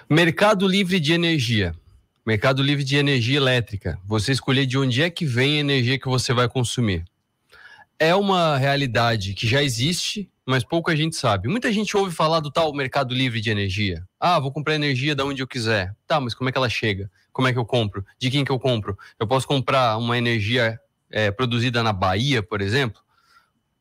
Mercado livre de energia. Mercado livre de energia elétrica. Você escolher de onde é que vem a energia que você vai consumir. É uma realidade que já existe, mas pouca gente sabe. Muita gente ouve falar do tal mercado livre de energia. Ah, vou comprar energia de onde eu quiser. Tá, mas como é que ela chega? Como é que eu compro? De quem que eu compro? Eu posso comprar uma energia produzida na Bahia, por exemplo?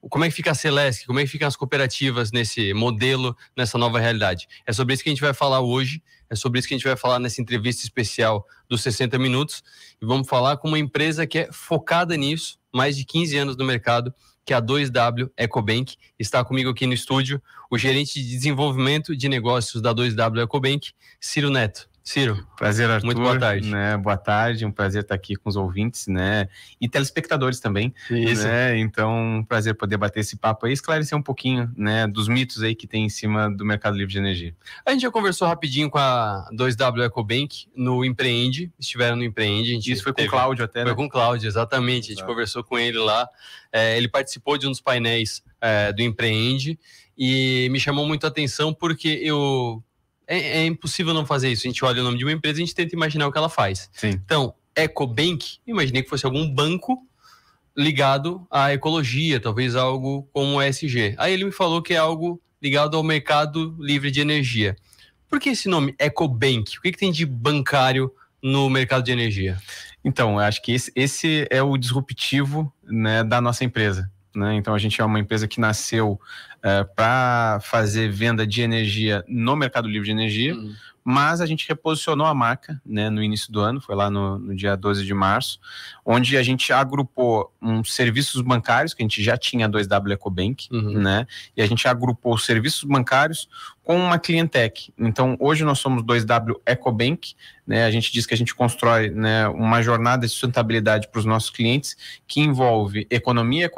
Como é que fica a Celesc? Como é que ficam as cooperativas nesse modelo, nessa nova realidade? É sobre isso que a gente vai falar hoje, é sobre isso que a gente vai falar nessa entrevista especial dos 60 Minutos, e vamos falar com uma empresa que é focada nisso, mais de 15 anos no mercado, que é a 2W Ecobank. Está comigo aqui no estúdio o gerente de desenvolvimento de negócios da 2W Ecobank, Ciro Neto. Ciro, prazer, Arthur. Muito boa tarde. Né? Boa tarde, um prazer estar aqui com os ouvintes, né? E telespectadores também. Isso. Né? Então, um prazer poder bater esse papo aí, esclarecer um pouquinho, né, dos mitos aí que tem em cima do mercado livre de energia. A gente já conversou rapidinho com a 2W Ecobank no Empreende, estiveram no Empreende. Isso foi com o Cláudio até, né? Foi com o Cláudio, exatamente. A gente conversou com ele lá. Ele participou de um dos painéis do Empreende e me chamou muito a atenção porque é impossível não fazer isso. A gente olha o nome de uma empresa e a gente tenta imaginar o que ela faz. Sim. Então, Ecobank, imaginei que fosse algum banco ligado à ecologia, talvez algo como o ESG. Aí ele me falou que é algo ligado ao mercado livre de energia. Por que esse nome, Ecobank? O que tem de bancário no mercado de energia? Então, eu acho que esse é o disruptivo, né, da nossa empresa. Né? Então, a gente é uma empresa que nasceu para fazer venda de energia no mercado livre de energia, mas a gente reposicionou a marca, né, no início do ano, foi lá no dia 12 de março, onde a gente agrupou serviços bancários, que a gente já tinha 2W Ecobank, né, e a gente agrupou os serviços bancários com uma Clientech. Então, hoje nós somos 2W Ecobank, né, a gente diz que a gente constrói, né, uma jornada de sustentabilidade para os nossos clientes, que envolve economia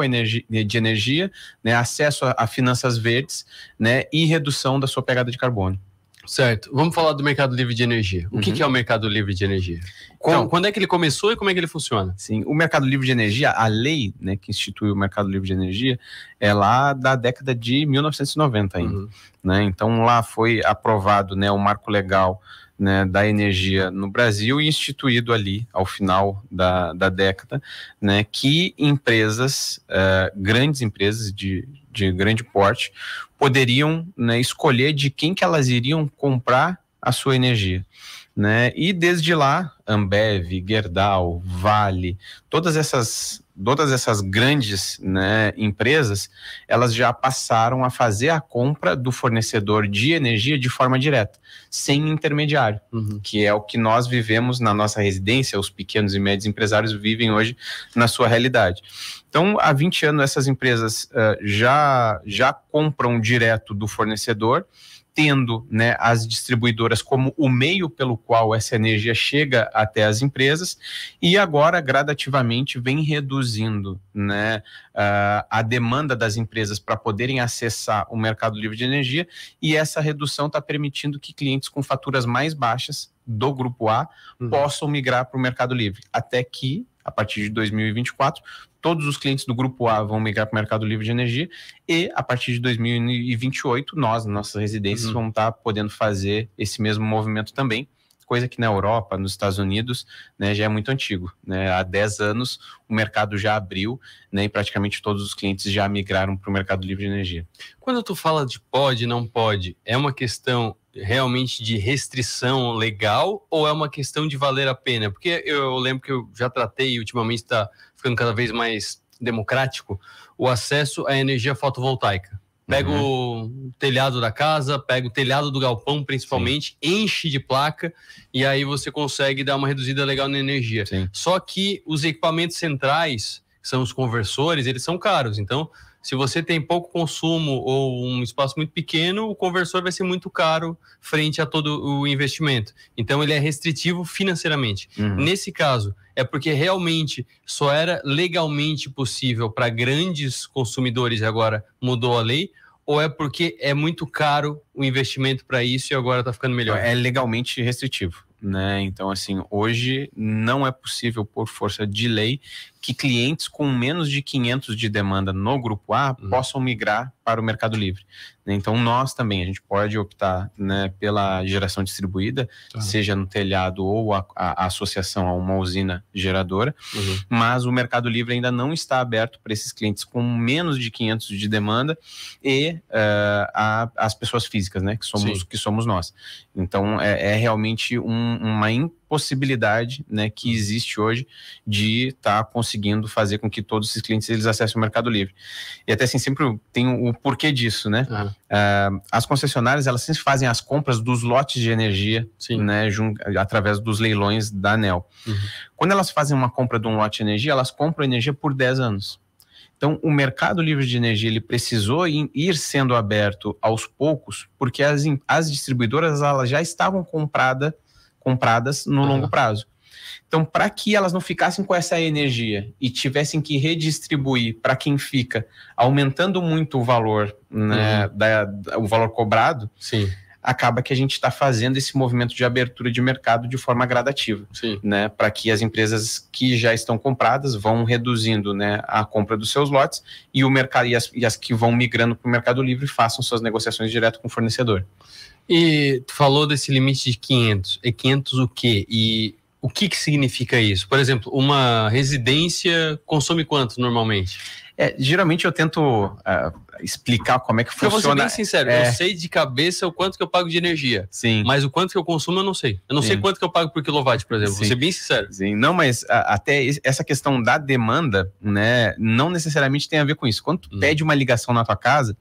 de energia, né, acesso a finanças verdes, né, e redução da sua pegada de carbono. Certo. Vamos falar do mercado livre de energia. O que é o mercado livre de energia? Quando é que ele começou e como é que ele funciona? Sim, o mercado livre de energia, a lei, né, que institui o mercado livre de energia, é lá da década de 1990 ainda. Né? Então lá foi aprovado, né, o marco legal, né, da energia no Brasil e instituído ali ao final da década, né, que empresas, grandes empresas de grande porte, poderiam, né, escolher de quem que elas iriam comprar a sua energia. Né? E desde lá, Ambev, Gerdau, Vale, todas essas grandes, né, empresas, elas já passaram a fazer a compra do fornecedor de energia de forma direta, sem intermediário, que é o que nós vivemos na nossa residência, os pequenos e médios empresários vivem hoje na sua realidade. Então, há 20 anos, essas empresas já compram direto do fornecedor, tendo, né, as distribuidoras como o meio pelo qual essa energia chega até as empresas, e agora gradativamente vem reduzindo, né, a demanda das empresas para poderem acessar o mercado livre de energia, e essa redução está permitindo que clientes com faturas mais baixas do grupo A possam migrar para o mercado livre, até que, a partir de 2024, todos os clientes do grupo A vão migrar para o mercado livre de energia, e a partir de 2028, nossas residências, vão estar podendo fazer esse mesmo movimento também, coisa que na Europa, nos Estados Unidos, né, já é muito antigo. Né? Há 10 anos o mercado já abriu, né, e praticamente todos os clientes já migraram para o mercado livre de energia. Quando tu fala de pode, não pode, é uma questão realmente de restrição legal ou é uma questão de valer a pena? Porque eu lembro que eu já tratei e ultimamente está ficando cada vez mais democrático o acesso à energia fotovoltaica. Pega o telhado da casa, pega o telhado do galpão principalmente, enche de placa e aí você consegue dar uma reduzida legal na energia. Só que os equipamentos centrais, que são os conversores, eles são caros, então se você tem pouco consumo ou um espaço muito pequeno, o conversor vai ser muito caro frente a todo o investimento. Então, ele é restritivo financeiramente. Nesse caso, é porque realmente só era legalmente possível para grandes consumidores e agora mudou a lei, ou é porque é muito caro o investimento para isso e agora está ficando melhor? É legalmente restritivo. Né? Então, assim, hoje não é possível, por força de lei, que clientes com menos de 500 de demanda no grupo A possam migrar para o Mercado Livre. Então nós também, a gente pode optar, né, pela geração distribuída, seja no telhado ou a associação a uma usina geradora, mas o Mercado Livre ainda não está aberto para esses clientes com menos de 500 de demanda e as pessoas físicas, né, que somos nós. Então é realmente uma impossibilidade, né, que existe hoje de estar conseguindo fazer com que todos esses clientes eles acessem o Mercado Livre. E até assim, sempre tem o porquê disso, né? As concessionárias, elas sempre fazem as compras dos lotes de energia, né, através dos leilões da ANEEL. Quando elas fazem uma compra de um lote de energia, elas compram energia por 10 anos. Então, o Mercado Livre de Energia, ele precisou ir sendo aberto aos poucos, porque as distribuidoras, elas já estavam compradas no longo prazo. Então, para que elas não ficassem com essa energia e tivessem que redistribuir para quem fica, aumentando muito o valor, né, o valor cobrado, acaba que a gente está fazendo esse movimento de abertura de mercado de forma gradativa, né, para que as empresas que já estão compradas vão reduzindo, né, a compra dos seus lotes e o mercado e as que vão migrando para o Mercado Livre façam suas negociações direto com o fornecedor. E tu falou desse limite de 500. É 500 o quê? E o que significa isso? Por exemplo, uma residência consome quanto normalmente? Geralmente eu tento explicar como é que funciona. Eu vou ser bem sincero, eu sei de cabeça o quanto que eu pago de energia. Mas o quanto que eu consumo eu não sei. Eu não sei quanto que eu pago por quilowatt, por exemplo. Vou ser bem sincero. Não, mas até essa questão da demanda, né, não necessariamente tem a ver com isso. Quando tu pede uma ligação na tua casa,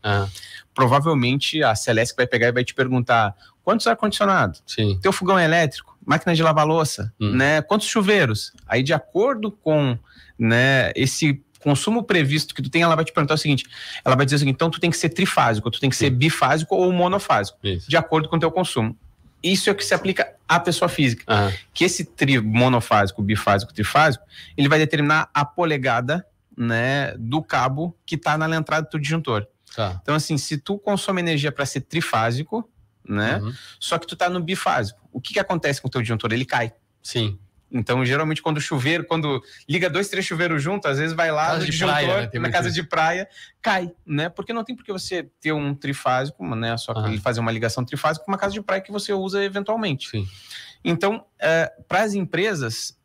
provavelmente a Celesc vai pegar e vai te perguntar quantos ar-condicionado, teu fogão elétrico, máquina de lavar louça, né, quantos chuveiros. Aí de acordo com, né, esse consumo previsto que tu tem, ela vai te perguntar o seguinte, ela vai dizer o seguinte, então tu tem que ser trifásico, tu tem que ser bifásico ou monofásico, de acordo com o teu consumo. Isso é o que se aplica à pessoa física, que esse monofásico, bifásico, trifásico, ele vai determinar a polegada, né, do cabo que está na entrada do teu disjuntor. Então assim, se tu consome energia para ser trifásico, né, só que tu tá no bifásico, o que acontece com o teu disjuntor? Ele cai. Então, geralmente, quando liga 2, 3 chuveiros juntos, às vezes vai lá no disjuntor, praia, né? Na casa de praia, cai, né? Porque não tem por que você ter um trifásico, né? Só que ele fazer uma ligação trifásica com uma casa de praia que você usa eventualmente. Então, para as empresas,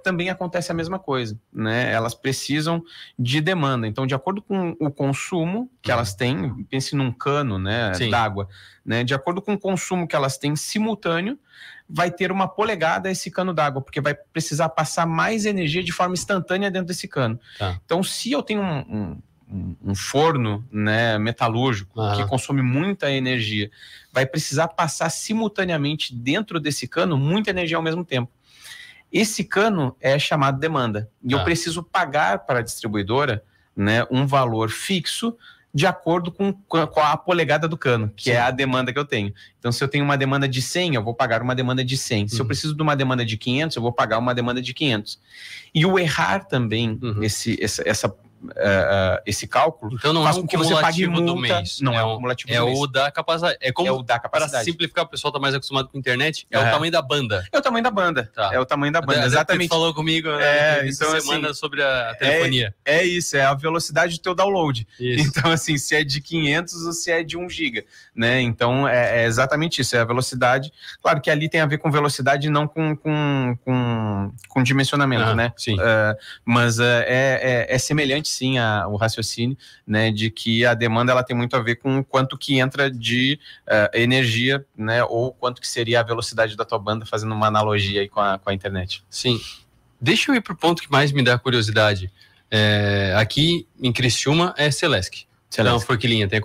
também acontece a mesma coisa, né? Elas precisam de demanda. Então, de acordo com o consumo que elas têm, pense num cano, né, d'água, né? De acordo com o consumo que elas têm simultâneo, vai ter uma polegada esse cano d'água, porque vai precisar passar mais energia de forma instantânea dentro desse cano. Então, se eu tenho um forno, né, metalúrgico que consome muita energia, vai precisar passar simultaneamente dentro desse cano muita energia ao mesmo tempo. Esse cano é chamado demanda. E eu preciso pagar para a distribuidora, né, um valor fixo de acordo com a polegada do cano, que é a demanda que eu tenho. Então, se eu tenho uma demanda de 100, eu vou pagar uma demanda de 100. Se eu preciso de uma demanda de 500, eu vou pagar uma demanda de 500. E o errar também, esse cálculo, então não faz é com que você pague multa do mês. Não é o cumulativo do mês. O da capacidade. É o da capacidade. Para simplificar, o pessoal está mais acostumado com a internet, é o tamanho da banda. É o tamanho da banda. É o tamanho da banda, exatamente. Você falou comigo essa semana sobre a telefonia. É isso, é a velocidade do teu download. Então, assim, se é de 500 ou se é de 1 giga, né? Então, é exatamente isso, é a velocidade. Claro que ali tem a ver com velocidade e não com dimensionamento, né? Mas é semelhante, sim, o raciocínio, né, de que a demanda ela tem muito a ver com quanto que entra de energia, né, ou quanto que seria a velocidade da tua banda, fazendo uma analogia aí com a internet. Sim. Deixa eu ir para o ponto que mais me dá curiosidade. Aqui em Criciúma é Celesc. Então, Forquilinha tem a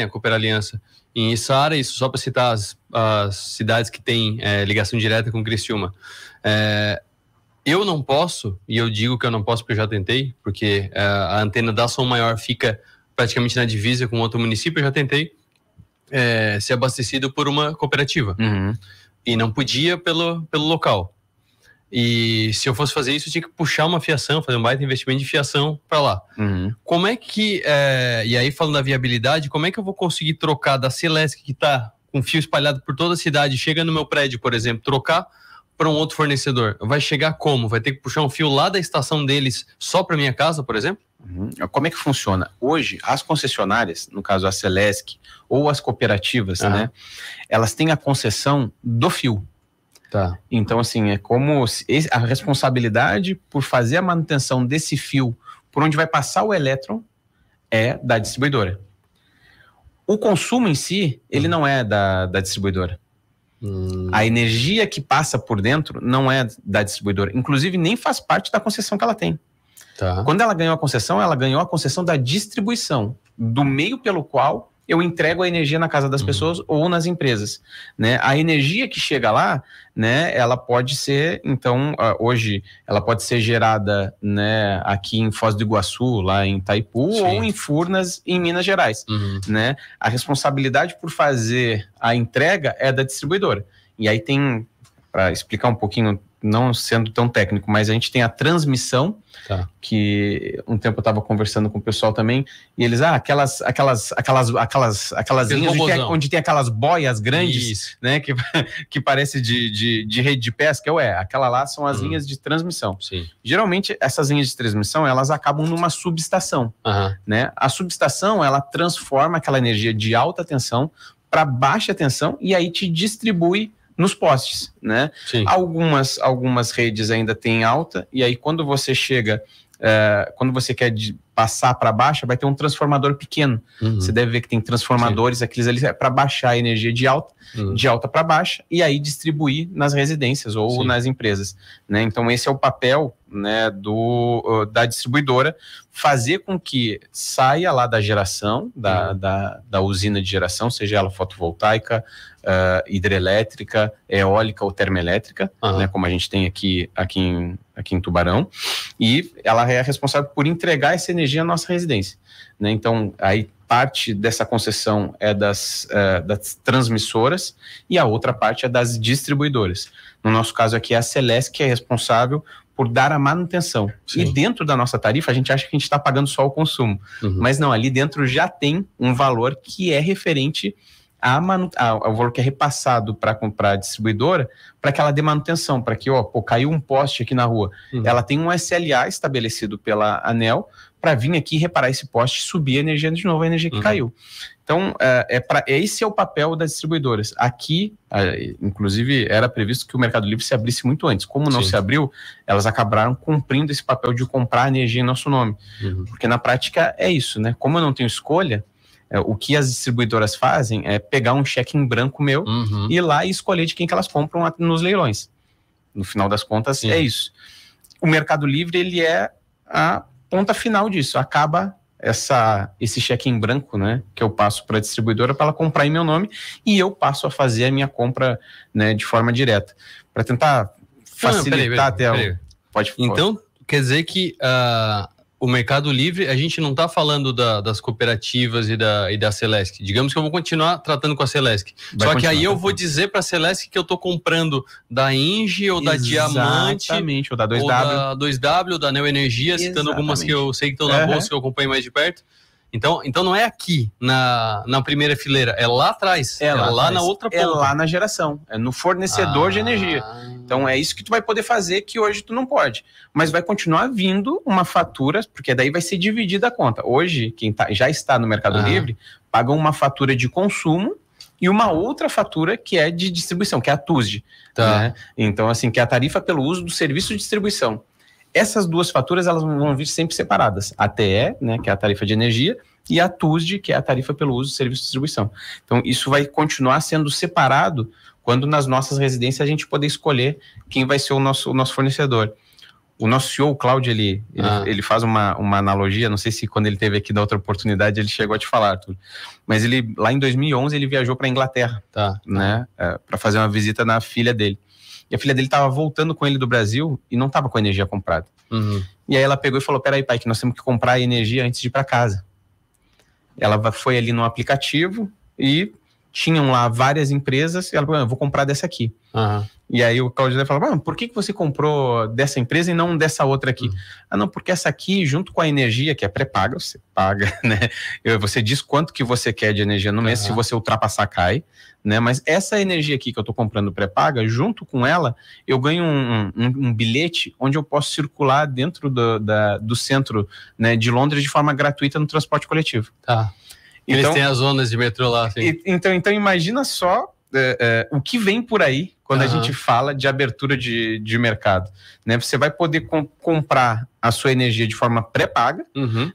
Coopera Aliança em Içara, isso só para citar as cidades que têm ligação direta com Criciúma. Eu não posso, e eu digo que eu não posso porque eu já tentei, porque a antena da Som Maior fica praticamente na divisa com outro município, eu já tentei ser abastecido por uma cooperativa. E não podia pelo local. E se eu fosse fazer isso, eu tinha que puxar uma fiação, fazer um baita investimento de fiação para lá. Como é que, e aí falando da viabilidade, como é que eu vou conseguir trocar da Celesc, que está com fio espalhado por toda a cidade, chega no meu prédio, por exemplo, trocar para um outro fornecedor, vai chegar como? Vai ter que puxar um fio lá da estação deles só para minha casa, por exemplo? Como é que funciona? Hoje, as concessionárias, no caso a Celesc ou as cooperativas, né, elas têm a concessão do fio. Tá. Então, assim, é como a responsabilidade por fazer a manutenção desse fio por onde vai passar o elétron é da distribuidora. O consumo em si, ele não é da distribuidora. A energia que passa por dentro não é da distribuidora. Inclusive, nem faz parte da concessão que ela tem. Tá. Quando ela ganhou a concessão da distribuição, do meio pelo qual eu entrego a energia na casa das pessoas ou nas empresas, né? A energia que chega lá, né, ela pode ser, então, hoje, ela pode ser gerada, né, aqui em Foz do Iguaçu, lá em Itaipu, Sim. ou em Furnas, em Minas Gerais, né? A responsabilidade por fazer a entrega é da distribuidora. E aí tem, para explicar um pouquinho, não sendo tão técnico, mas a gente tem a transmissão, que um tempo eu estava conversando com o pessoal também, e eles, aquelas linhas onde tem aquelas boias grandes, né, que parece de rede de pesca, aquela lá são as linhas de transmissão. Sim. Geralmente, essas linhas de transmissão, elas acabam numa subestação, né? A subestação, ela transforma aquela energia de alta tensão para baixa tensão e aí te distribui nos postes, né? Sim. Algumas redes ainda têm alta, e aí quando você chega, quando você quer passar para baixa, vai ter um transformador pequeno. Você deve ver que tem transformadores, aqueles ali para baixar a energia de alta para baixa, e aí distribuir nas residências ou nas empresas, né? Então esse é o papel, né, da distribuidora, fazer com que saia lá da geração, da usina de geração, seja ela fotovoltaica, hidrelétrica, eólica ou termoelétrica, né, como a gente tem aqui em Tubarão, e ela é responsável por entregar essa energia à nossa residência, né? Então, aí parte dessa concessão é das transmissoras e a outra parte é das distribuidoras. No nosso caso aqui é a Celesc que é responsável por dar a manutenção. Sim. E dentro da nossa tarifa, a gente acha que a gente está pagando só o consumo. Mas não, ali dentro já tem um valor que é referente ao valor que é repassado para comprar a distribuidora, para que ela dê manutenção, para que, caiu um poste aqui na rua. Ela tem um SLA estabelecido pela ANEEL para vir aqui reparar esse poste e subir a energia de novo, a energia que caiu. Então, esse é o papel das distribuidoras. Aqui, inclusive, era previsto que o Mercado Livre se abrisse muito antes. Como não se abriu, elas acabaram cumprindo esse papel de comprar energia em nosso nome. Porque na prática é isso, né? Como eu não tenho escolha, o que as distribuidoras fazem é pegar um cheque em branco meu, ir lá e escolher de quem que elas compram nos leilões. No final das contas, é isso. O Mercado Livre, ele é a ponta final disso. Acaba esse cheque em branco, né, que eu passo para a distribuidora para ela comprar em meu nome, e eu passo a fazer a minha compra, né, de forma direta. Para tentar facilitar até... Então, quer dizer que... o Mercado Livre, a gente não está falando das cooperativas e da Celesc. Digamos que eu vou continuar tratando com a Celesc. Só que aí eu vou dizer para a Celesc que eu estou comprando da Engie ou da Diamante, ou da 2W, ou da 2W, ou da Neo Energia, citando algumas que eu sei que estão na bolsa, que eu acompanho mais de perto. Então não é aqui, na primeira fileira, é lá atrás, é lá na outra ponta. É lá na geração, é no fornecedor de energia. Então é isso que tu vai poder fazer que hoje tu não pode. Mas vai continuar vindo uma fatura, porque daí vai ser dividida a conta. Hoje, quem já está no Mercado Livre, paga uma fatura de consumo e uma outra fatura que é de distribuição, que é a TUSD. Né? Então, assim, que é a tarifa pelo uso do serviço de distribuição. Essas duas faturas, elas vão vir sempre separadas. A TE, né, que é a tarifa de energia, e a TUSD, que é a tarifa pelo uso do serviço de distribuição. Então, isso vai continuar sendo separado quando nas nossas residências a gente poder escolher quem vai ser o nosso fornecedor. O nosso CEO, o Cláudio, ele faz uma analogia, não sei se quando ele esteve aqui da outra oportunidade ele chegou a te falar, Arthur, mas ele, lá em 2011, ele viajou para a Inglaterra, né, para fazer uma visita na filha dele. E a filha dele estava voltando com ele do Brasil e não estava com a energia comprada. E aí ela pegou e falou, peraí, pai, que nós temos que comprar a energia antes de ir para casa. Ela foi ali no aplicativo e tinham lá várias empresas, e ela falou, eu vou comprar dessa aqui. E aí o Claudio falava, por que você comprou dessa empresa e não dessa outra aqui? Não, porque essa aqui, junto com a energia, que é pré-paga, você paga, né? Você diz quanto que você quer de energia no mês, se você ultrapassar, cai, né? Mas essa energia aqui que eu tô comprando pré-paga, junto com ela, eu ganho um bilhete onde eu posso circular dentro do centro, né, de Londres de forma gratuita no transporte coletivo. Tá. Eles têm as zonas de metrô lá, assim. Então imagina só o que vem por aí quando a gente fala de abertura de mercado, né? Você vai poder comprar a sua energia de forma pré-paga,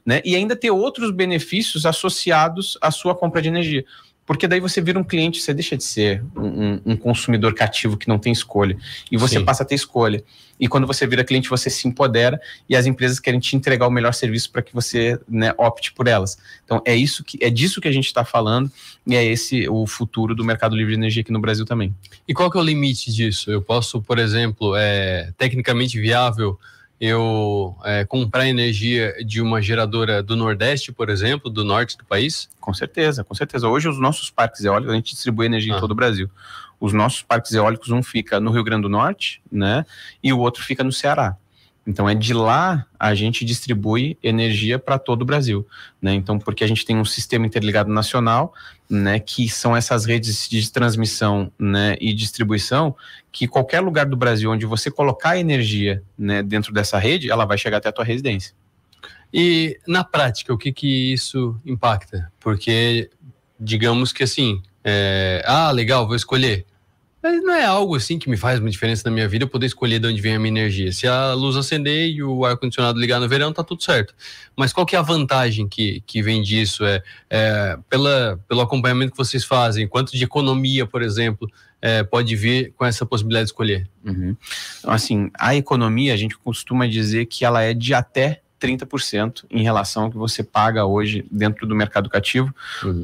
né? E ainda ter outros benefícios associados à sua compra de energia. Porque daí você vira um cliente, você deixa de ser um consumidor cativo que não tem escolha. E você passa a ter escolha. E quando você vira cliente, você se empodera e as empresas querem te entregar o melhor serviço para que você, né, opte por elas. Então, é disso que a gente está falando e é esse o futuro do mercado livre de energia aqui no Brasil também. E qual que é o limite disso? Eu posso, por exemplo, tecnicamente viável eu comprar energia de uma geradora do Nordeste, por exemplo, do norte do país? Com certeza, com certeza. Hoje os nossos parques eólicos, a gente distribui energia em todo o Brasil. Os nossos parques eólicos, um fica no Rio Grande do Norte, né, e o outro fica no Ceará. Então, de lá a gente distribui energia para todo o Brasil, né? Então, porque a gente tem um sistema interligado nacional, né, que são essas redes de transmissão, né, e distribuição, que qualquer lugar do Brasil onde você colocar energia, né, dentro dessa rede, ela vai chegar até a tua residência. E na prática, o que isso impacta? Porque, digamos que assim, legal, vou escolher. Mas não é algo assim que me faz uma diferença na minha vida eu poder escolher de onde vem a minha energia. Se a luz acender e o ar-condicionado ligar no verão, tá tudo certo. Mas qual que é a vantagem que vem disso? Pelo acompanhamento que vocês fazem, quanto de economia, por exemplo, pode vir com essa possibilidade de escolher? Então, assim, a economia, a gente costuma dizer que ela é de até 30% em relação ao que você paga hoje dentro do mercado cativo,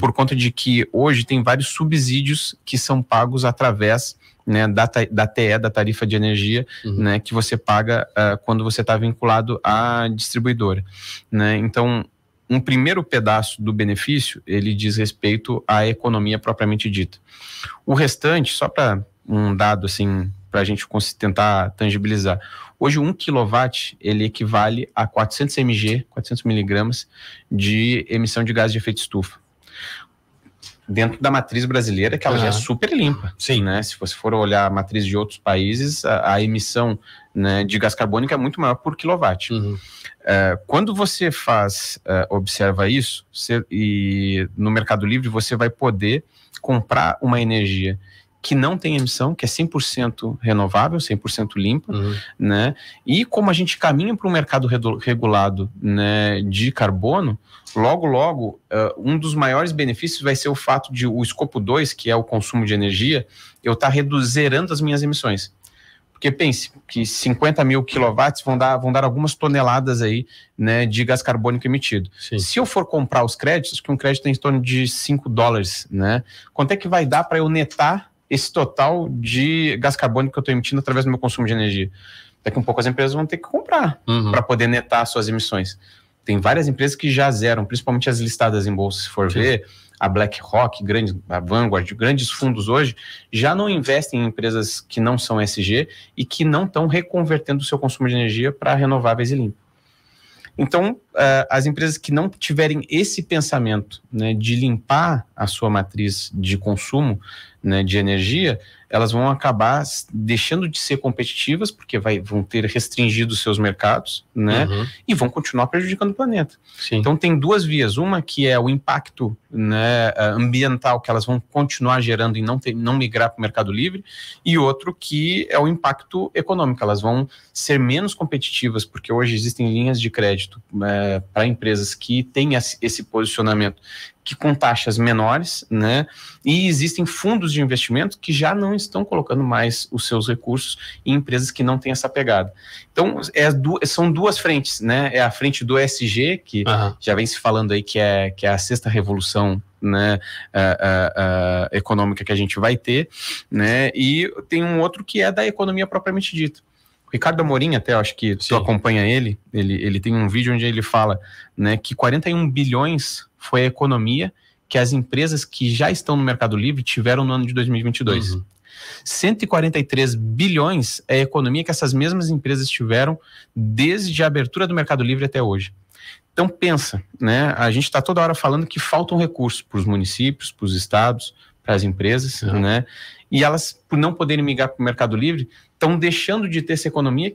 por conta de que hoje tem vários subsídios que são pagos através, né, da TE, da tarifa de energia, né, que você paga quando você está vinculado à distribuidora, né? Então, um primeiro pedaço do benefício, ele diz respeito à economia propriamente dita. O restante, só para um dado assim, para a gente tentar tangibilizar, hoje 1 kW, ele equivale a 400 mg, 400 miligramas de emissão de gás de efeito estufa. Dentro da matriz brasileira, que ela já é super limpa. Sim. Né? Se você for olhar a matriz de outros países, a emissão, né, de gás carbônico é muito maior por quilowatt. Quando você observa isso, e no Mercado Livre você vai poder comprar uma energia que não tem emissão, que é 100% renovável, 100% limpa, né? E como a gente caminha para um mercado regulado, né, de carbono, logo, um dos maiores benefícios vai ser o fato de o escopo 2, que é o consumo de energia, eu estar zerando as minhas emissões. Porque pense que 50 mil quilowatts vão dar algumas toneladas aí, né, de gás carbônico emitido. Sim. Se eu for comprar os créditos, que um crédito tem em torno de $5, né? Quanto é que vai dar para eu netar esse total de gás carbônico que eu estou emitindo através do meu consumo de energia? Daqui a um pouco as empresas vão ter que comprar para poder netar suas emissões. Tem várias empresas que já zeram, principalmente as listadas em bolsa, se for ver, a BlackRock, a Vanguard, grandes fundos hoje, já não investem em empresas que não são ESG e que não estão reconvertendo o seu consumo de energia para renováveis e limpo. Então, as empresas que não tiverem esse pensamento, né, de limpar a sua matriz de consumo, né, de energia, elas vão acabar deixando de ser competitivas, porque vão ter restringido seus mercados, né, e vão continuar prejudicando o planeta. Sim. Então, tem duas vias. Uma que é o impacto, né, ambiental que elas vão continuar gerando e não migrar para o mercado livre, e outro que é o impacto econômico. Elas vão ser menos competitivas, porque hoje existem linhas de crédito para empresas que têm esse posicionamento, que com taxas menores, né? E existem fundos de investimento que já não estão colocando mais os seus recursos em empresas que não têm essa pegada. Então, são duas frentes, né? É a frente do ESG, que já vem se falando aí que é a sexta revolução, né, econômica que a gente vai ter, né? E tem um outro que é da economia propriamente dita. Ricardo Amorim, até acho que tu acompanha ele tem um vídeo onde ele fala, né, que 41 bilhões foi a economia que as empresas que já estão no Mercado Livre tiveram no ano de 2022. 143 bilhões é a economia que essas mesmas empresas tiveram desde a abertura do Mercado Livre até hoje. Então pensa, né? A gente está toda hora falando que faltam recursos para os municípios, para os estados, para as empresas, né? E elas, por não poderem migrar para o Mercado Livre, estão deixando de ter essa economia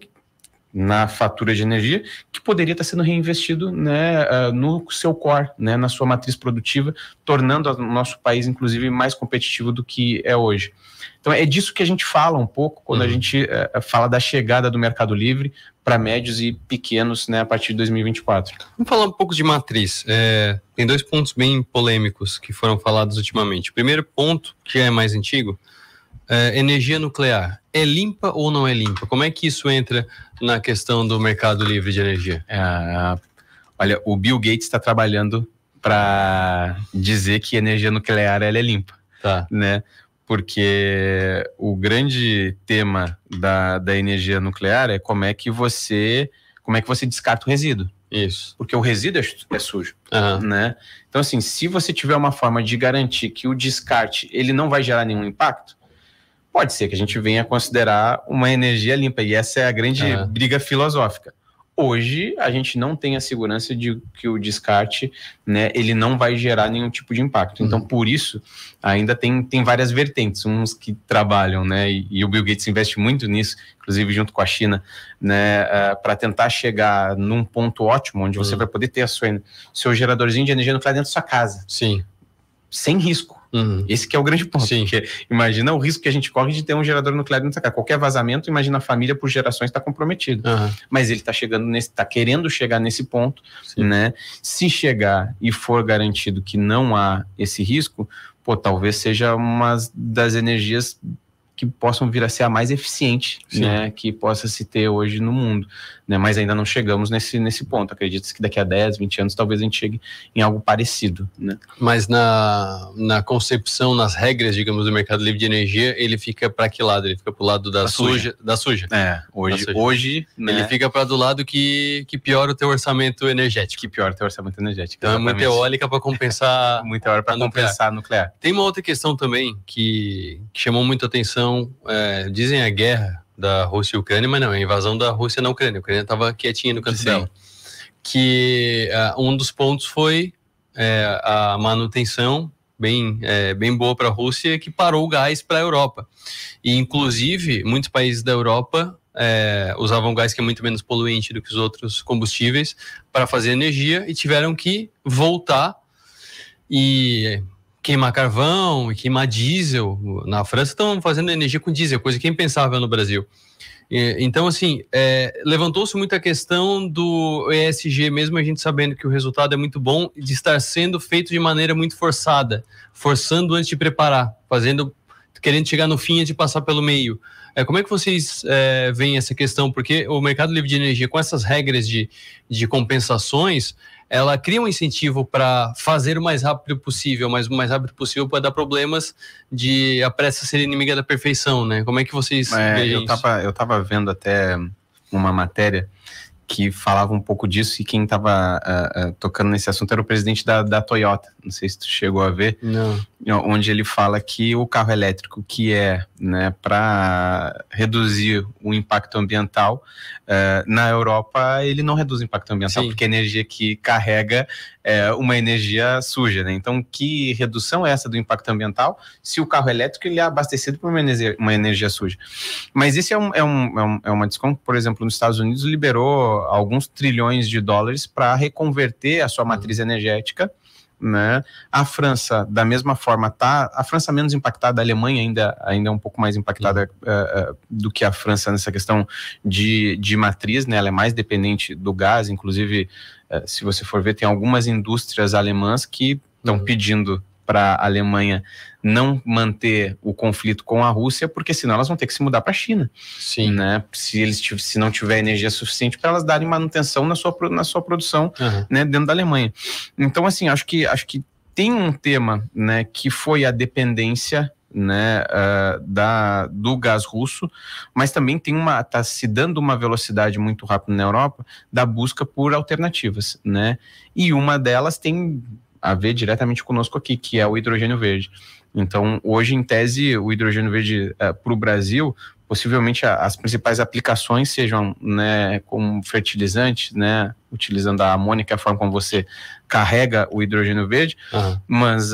na fatura de energia, que poderia estar sendo reinvestido, né, no seu core, né, na sua matriz produtiva, tornando o nosso país, inclusive, mais competitivo do que é hoje. Então é disso que a gente fala um pouco quando a gente fala da chegada do Mercado Livre para médios e pequenos, né, a partir de 2024. Vamos falar um pouco de matriz. Tem 2 pontos bem polêmicos que foram falados ultimamente. O primeiro ponto, que é mais antigo, energia nuclear. É limpa ou não é limpa? Como é que isso entra na questão do mercado livre de energia? Olha, o Bill Gates está trabalhando para dizer que energia nuclear ela é limpa, né? Porque o grande tema da energia nuclear é como é que você descarta o resíduo. Isso. Porque o resíduo é sujo, né? Então, assim, se você tiver uma forma de garantir que o descarte ele não vai gerar nenhum impacto, pode ser que a gente venha a considerar uma energia limpa, e essa é a grande briga filosófica. Hoje, a gente não tem a segurança de que o descarte, né, ele não vai gerar nenhum tipo de impacto. Então, por isso, ainda tem várias vertentes, uns que trabalham, né, e o Bill Gates investe muito nisso, inclusive junto com a China, né, para tentar chegar num ponto ótimo, onde você vai poder ter seu geradorzinho de energia nuclear dentro da sua casa. Sim. Sem risco. Esse que é o grande ponto. Sim. Porque imagina o risco que a gente corre de ter um gerador nuclear dentro da casa. Qualquer vazamento, imagina a família por gerações está comprometido. Mas ele está querendo chegar nesse ponto, né? Se chegar e for garantido que não há esse risco, talvez seja uma das energias que possam vir a ser a mais eficiente, né, que possa se ter hoje no mundo, né, mas ainda não chegamos nesse ponto. Acredito que daqui a 10, 20 anos talvez a gente chegue em algo parecido, né. Mas na concepção, nas regras, digamos, do mercado livre de energia, ele fica para que lado? Ele fica para o lado da suja? Hoje, né, ele fica para do lado que piora o teu orçamento energético. Então é muita eólica para compensar muita hora para compensar nuclear. Tem uma outra questão também que chamou muita atenção. Dizem a guerra da Rússia e Ucrânia, mas não, é a invasão da Rússia na Ucrânia. A Ucrânia estava quietinha no canto dela. Que um dos pontos foi a manutenção bem boa para a Rússia, que parou o gás para a Europa. E, inclusive, muitos países da Europa usavam gás que é muito menos poluente do que os outros combustíveis para fazer energia e tiveram que voltar e queimar carvão e queimar diesel. Na França estão fazendo energia com diesel, coisa que é impensável no Brasil. Então, assim, levantou-se muita questão do ESG, mesmo a gente sabendo que o resultado é muito bom, de estar sendo feito de maneira muito forçando antes de preparar, querendo chegar no fim antes de passar pelo meio. Como é que vocês veem essa questão? Porque o mercado livre de energia, com essas regras de compensações, ela cria um incentivo para fazer o mais rápido possível, mas o mais rápido possível pode dar problemas de a pressa ser inimiga da perfeição, né? Como é que vocês veem isso? Eu estava vendo até uma matéria que falava um pouco disso, e quem estava tocando nesse assunto era o presidente da Toyota. Não sei se tu chegou a ver. Não. Onde ele fala que o carro elétrico, que né, para reduzir o impacto ambiental, na Europa ele não reduz o impacto ambiental, porque a energia que carrega é uma energia suja, né? Então, que redução é essa do impacto ambiental se o carro elétrico ele é abastecido por uma energia suja? Mas isso é uma discussão, por exemplo, nos Estados Unidos liberou alguns trilhões de dólares para reconverter a sua matriz energética, né? A França, da mesma forma, a França menos impactada, a Alemanha ainda é um pouco mais impactada do que a França nessa questão de matriz, né? Ela é mais dependente do gás, inclusive, se você for ver, tem algumas indústrias alemãs que estão pedindo para a Alemanha não manter o conflito com a Rússia, porque senão elas vão ter que se mudar para a China. Sim. Né? Se não tiver energia suficiente para elas darem manutenção na sua produção, né, dentro da Alemanha. Então, assim, acho que tem um tema, né, que foi a dependência, né, do gás russo, mas também está se dando uma velocidade muito rápida na Europa da busca por alternativas, né? E uma delas tem a ver diretamente conosco aqui, que é o hidrogênio verde. Então, hoje, em tese, o hidrogênio verde para o Brasil, possivelmente as principais aplicações sejam, né, como fertilizante, né, utilizando a amônia, que é a forma como você carrega o hidrogênio verde, mas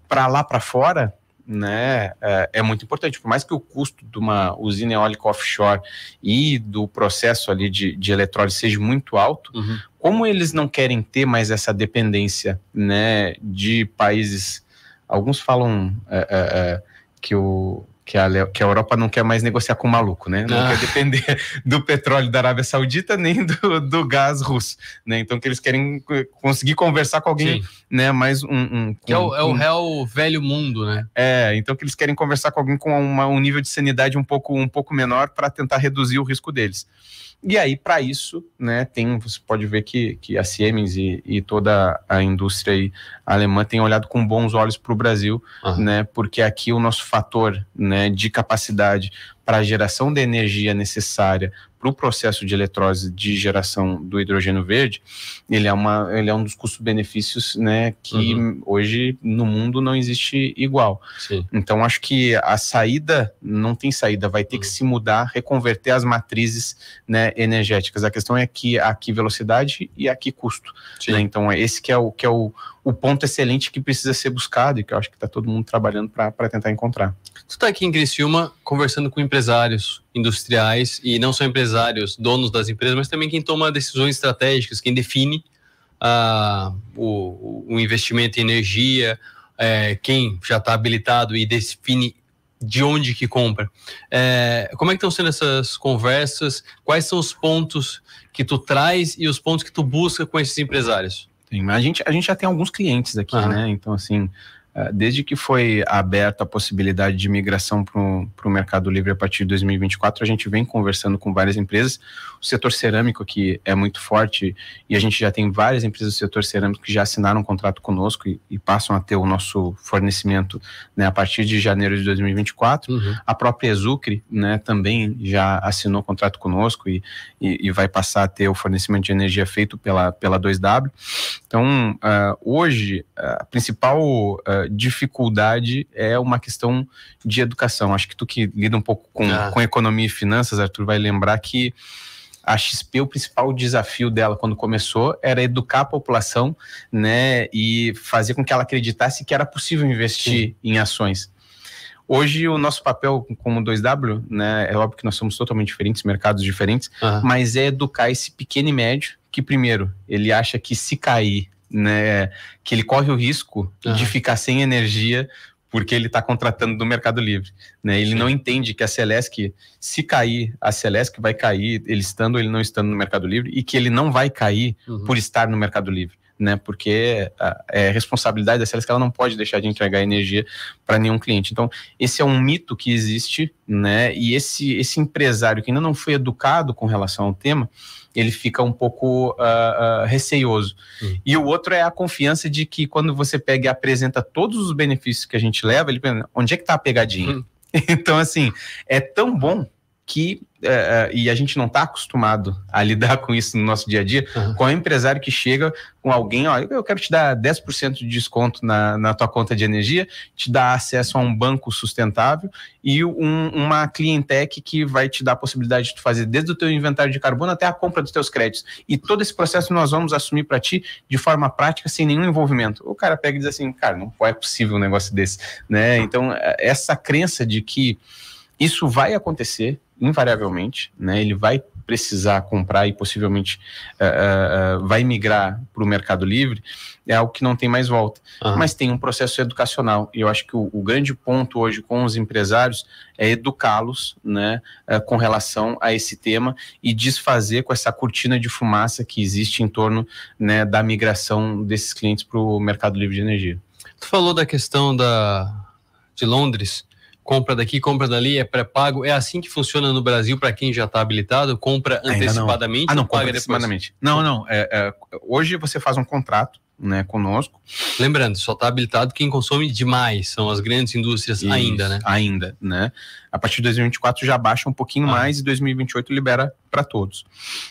para lá para fora, né, é muito importante. Por mais que o custo de uma usina eólica offshore e do processo ali de eletrólise seja muito alto, como eles não querem ter mais essa dependência, né, de países, alguns falam que a Europa não quer mais negociar com o maluco, né? Não quer depender do petróleo da Arábia Saudita nem do gás russo, né? Então que eles querem conseguir conversar com alguém, né? Mais que é o real velho mundo, né? Então que eles querem conversar com alguém com um nível de sanidade um pouco menor para tentar reduzir o risco deles. E aí, para isso, né, você pode ver que a Siemens e toda a indústria aí alemã tem olhado com bons olhos para o Brasil, né, porque aqui o nosso fator, né, de capacidade para a geração de energia necessária para o processo de eletrólise de geração do hidrogênio verde, ele é um dos custos-benefícios, né, que hoje no mundo não existe igual. Sim. Então acho que a saída não tem saída, vai ter que se mudar, reconverter as matrizes, né, energéticas. A questão é que aqui velocidade e aqui custo, né? Então esse que é o ponto excelente que precisa ser buscado e que eu acho que está todo mundo trabalhando para tentar encontrar. Tu está aqui em Criciúma conversando com empresários industriais, e não só empresários, donos das empresas, mas também quem toma decisões estratégicas, quem define o investimento em energia, quem já está habilitado e define de onde que compra. Como é que estão sendo essas conversas? Quais são os pontos que tu traz e os pontos que tu busca com esses empresários? A gente já tem alguns clientes aqui, né? Então, assim, desde que foi aberta a possibilidade de migração para o Mercado Livre a partir de 2024, a gente vem conversando com várias empresas. O setor cerâmico aqui é muito forte e a gente já tem várias empresas do setor cerâmico que já assinaram um contrato conosco e passam a ter o nosso fornecimento, né, a partir de janeiro de 2024. A própria Exucre, né, também já assinou contrato conosco e vai passar a ter o fornecimento de energia feito pela 2W. Então, hoje, a principal dificuldade é uma questão de educação. Acho que tu que lida um pouco com economia e finanças, Arthur, vai lembrar que a XP, o principal desafio dela quando começou era educar a população, né, e fazer com que ela acreditasse que era possível investir em ações. Hoje o nosso papel como 2W, né, é óbvio que nós somos totalmente diferentes, mercados diferentes, mas é educar esse pequeno e médio que, primeiro, ele acha que se cair, né, que ele corre o risco de ficar sem energia porque ele está contratando do Mercado Livre, né? Ele não entende que a Celesc, se cair, a Celesc vai cair, ele estando ou ele não estando no Mercado Livre, e que ele não vai cair por estar no Mercado Livre, né? Porque é responsabilidade da Celesc, ela não pode deixar de entregar energia para nenhum cliente. Então, esse é um mito que existe, né? E esse empresário que ainda não foi educado com relação ao tema, ele fica um pouco receioso. E o outro é a confiança de que quando você pega e apresenta todos os benefícios que a gente leva, ele pensa, onde é que está a pegadinha? Então, assim, é tão bom que, e a gente não está acostumado a lidar com isso no nosso dia a dia, com um empresário que chega com alguém, ó, eu quero te dar 10% de desconto na tua conta de energia, te dar acesso a um banco sustentável e uma cleantech que vai te dar a possibilidade de tu fazer desde o teu inventário de carbono até a compra dos teus créditos. E todo esse processo nós vamos assumir para ti de forma prática, sem nenhum envolvimento. O cara pega e diz assim, cara, não é possível um negócio desse, né? Então, essa crença de que isso vai acontecer, invariavelmente, né? Ele vai precisar comprar e possivelmente vai migrar para o Mercado Livre, é algo que não tem mais volta. Mas tem um processo educacional, e eu acho que o grande ponto hoje com os empresários é educá-los, né, com relação a esse tema e desfazer com essa cortina de fumaça que existe em torno, né, da migração desses clientes para o Mercado Livre de energia. Tu falou da questão de Londres, compra daqui, compra dali, é pré-pago. É assim que funciona no Brasil para quem já está habilitado? Compra antecipadamente? Não, paga antecipadamente. Não. Hoje você faz um contrato, né, conosco. Lembrando, só está habilitado quem consome demais, são as grandes indústrias. Isso, ainda, né? Ainda, né? A partir de 2024 já baixa um pouquinho mais e 2028 libera para todos.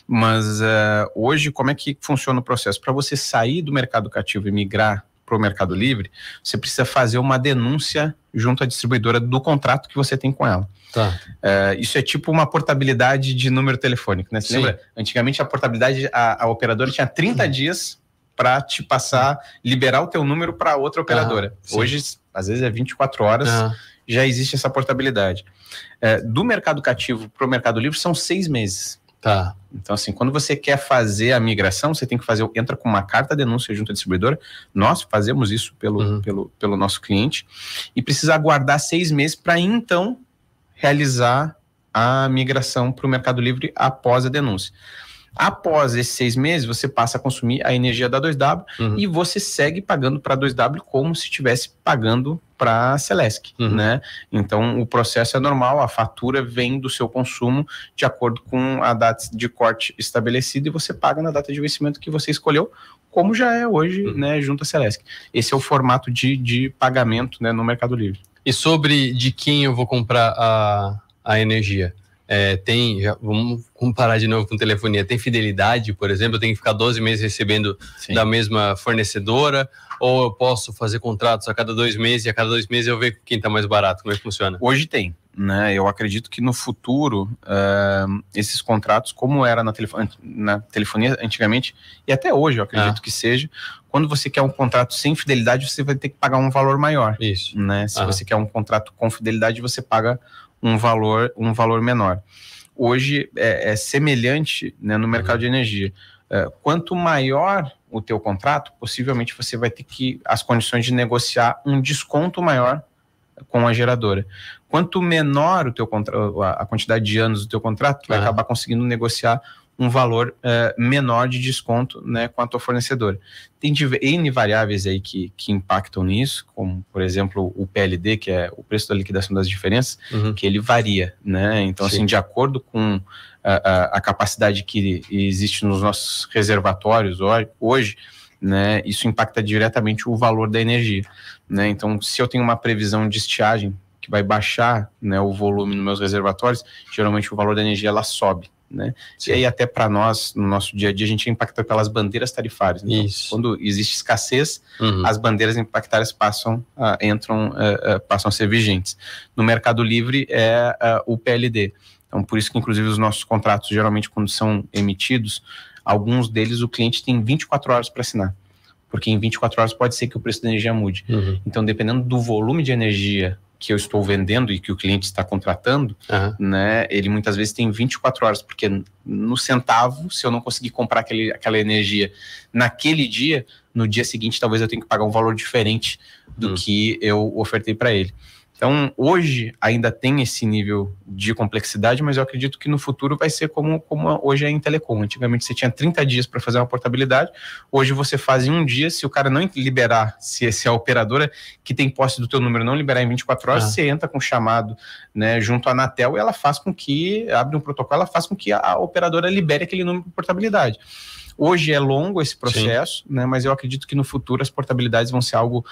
Mas hoje, como é que funciona o processo? Para você sair do mercado cativo e migrar o Mercado Livre, você precisa fazer uma denúncia junto à distribuidora do contrato que você tem com ela. Tá. Isso é tipo uma portabilidade de número telefônico, né? Você lembra? Antigamente a portabilidade, a operadora tinha 30 dias para te passar, liberar o teu número para outra operadora. Hoje, às vezes é 24 horas, já existe essa portabilidade. Do mercado cativo para o Mercado Livre são 6 meses. Tá. Então, assim, quando você quer fazer a migração, você tem que fazer, entra com uma carta denúncia junto à distribuidora. Nós fazemos isso pelo nosso cliente e precisa aguardar 6 meses para então realizar a migração para o Mercado Livre após a denúncia. Após esses 6 meses, você passa a consumir a energia da 2W e você segue pagando para a 2W como se estivesse pagando para a Celesc, né? Então, o processo é normal, a fatura vem do seu consumo de acordo com a data de corte estabelecida e você paga na data de vencimento que você escolheu, como já é hoje, né, junto à Celesc. Esse é o formato de pagamento, né, no Mercado Livre. E sobre de quem eu vou comprar a energia? Vamos comparar de novo com telefonia, tem fidelidade, por exemplo, eu tenho que ficar 12 meses recebendo da mesma fornecedora, ou eu posso fazer contratos a cada 2 meses e a cada 2 meses eu ver quem está mais barato, como é que funciona? Hoje tem, né? Eu acredito que no futuro esses contratos, como era na telefonia antigamente, e até hoje eu acredito que seja, quando você quer um contrato sem fidelidade, você vai ter que pagar um valor maior. Isso. Né? Se você quer um contrato com fidelidade, você paga um valor menor. Hoje é semelhante, né, no mercado de energia. Quanto maior o teu contrato, possivelmente você vai ter as condições de negociar um desconto maior com a geradora. Quanto menor o teu contrato, a quantidade de anos do teu contrato, tu vai acabar conseguindo negociar um valor menor de desconto, né, com a tua fornecedora. Tem N variáveis aí que impactam nisso, como, por exemplo, o PLD, que é o preço da liquidação das diferenças, que ele varia, né? Então, assim, de acordo com a capacidade que existe nos nossos reservatórios hoje, né, isso impacta diretamente o valor da energia, né? Então, se eu tenho uma previsão de estiagem que vai baixar, né, o volume nos meus reservatórios, geralmente o valor da energia ela sobe, né? E aí até para nós, no nosso dia a dia, a gente é impactado pelas bandeiras tarifárias. Então, quando existe escassez, as bandeiras impactárias passam a ser vigentes. No Mercado Livre é o PLD. Então, por isso que, inclusive, os nossos contratos, geralmente, quando são emitidos, alguns deles o cliente tem 24 horas para assinar. Porque em 24 horas pode ser que o preço da energia mude. Então, dependendo do volume de energia que eu estou vendendo e que o cliente está contratando, né, ele muitas vezes tem 24 horas, porque no centavo, se eu não conseguir comprar aquela energia naquele dia, no dia seguinte talvez eu tenha que pagar um valor diferente do que eu ofertei para ele. Então, hoje ainda tem esse nível de complexidade, mas eu acredito que no futuro vai ser como hoje é em telecom. Antigamente você tinha 30 dias para fazer uma portabilidade, hoje você faz em um dia. Se o cara não liberar, se a operadora que tem posse do teu número não liberar em 24 horas, você entra com chamado, né, junto à Anatel e ela faz com que, abre um protocolo, ela faz com que a operadora libere aquele número por portabilidade. Hoje é longo esse processo, né, mas eu acredito que no futuro as portabilidades vão ser algo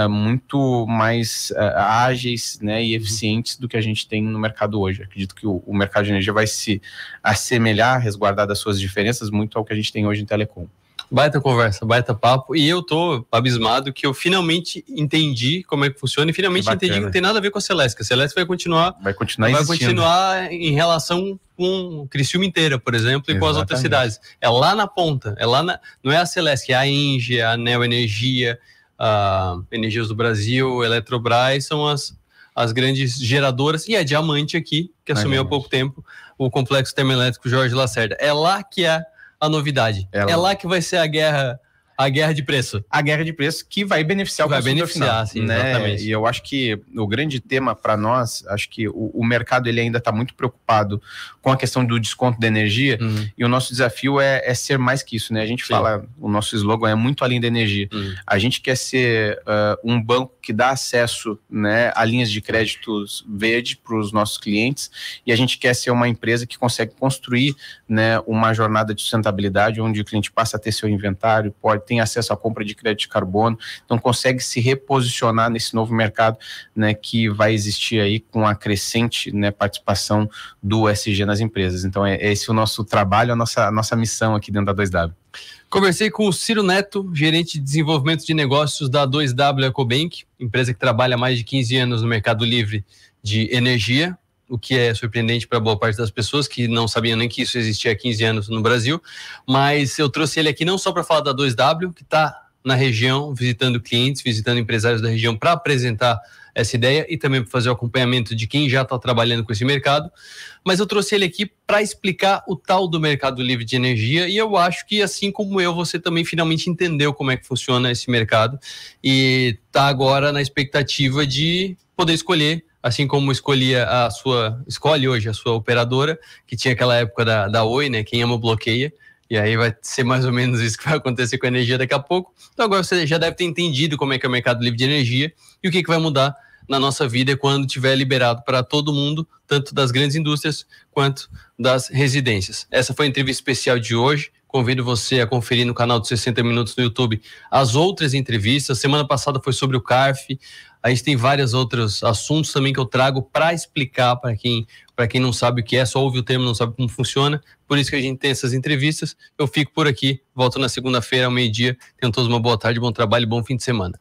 muito mais ágeis, né, e eficientes do que a gente tem no mercado hoje. Eu acredito que o mercado de energia vai se assemelhar, resguardar das suas diferenças, muito ao que a gente tem hoje em telecom. Baita conversa, baita papo, e eu tô abismado que eu finalmente entendi como é que funciona e finalmente entendi que não tem nada a ver com a Celesc. A Celesc vai continuar em relação com o Criciúma inteira, por exemplo, e com as outras cidades. É lá na ponta, não é a Celesc, é a Engie, a Neo Energia, a Energias do Brasil, a Eletrobras, são as grandes geradoras, e a Diamante aqui, que assumiu há pouco tempo o complexo termoelétrico Jorge Lacerda. É lá que é a novidade. É lá que vai ser a guerra de preço. A guerra de preço que vai beneficiar o consumidor final. Sim, né? Exatamente. E eu acho que o grande tema para nós, acho que o mercado ele ainda está muito preocupado com a questão do desconto da energia, e o nosso desafio é ser mais que isso, né? A gente fala, o nosso slogan é muito além da energia. A gente quer ser um banco que dá acesso, né, a linhas de créditos verde para os nossos clientes, e a gente quer ser uma empresa que consegue construir, né, uma jornada de sustentabilidade onde o cliente passa a ter seu inventário, pode tem acesso à compra de crédito de carbono, então consegue se reposicionar nesse novo mercado, né, que vai existir aí com a crescente, né, participação do ESG nas empresas. Então é esse o nosso trabalho, a nossa missão aqui dentro da 2W. Conversei com o Ciro Neto, gerente de desenvolvimento de negócios da 2W Ecobank, empresa que trabalha há mais de 15 anos no mercado livre de energia, o que é surpreendente para boa parte das pessoas que não sabiam nem que isso existia há 15 anos no Brasil. Mas eu trouxe ele aqui não só para falar da 2W, que está na região, visitando clientes, visitando empresários da região para apresentar essa ideia e também para fazer o acompanhamento de quem já está trabalhando com esse mercado, mas eu trouxe ele aqui para explicar o tal do mercado livre de energia, e eu acho que assim como eu, você também finalmente entendeu como é que funciona esse mercado e está agora na expectativa de poder escolher, assim como escolhe hoje a sua operadora, que tinha aquela época da Oi, né, quem ama bloqueia. E aí vai ser mais ou menos isso que vai acontecer com a energia daqui a pouco. Então agora você já deve ter entendido como é que é o mercado livre de energia e o que vai mudar na nossa vida quando tiver liberado para todo mundo, tanto das grandes indústrias quanto das residências. Essa foi a entrevista especial de hoje. Convido você a conferir no canal de 60 Minutos no YouTube as outras entrevistas. Semana passada foi sobre o CARF. A gente tem vários outros assuntos também que eu trago para explicar para quem não sabe o que é, só ouve o termo, não sabe como funciona. Por isso que a gente tem essas entrevistas. Eu fico por aqui, volto na segunda-feira ao meio-dia. Tenham todos uma boa tarde, bom trabalho e bom fim de semana.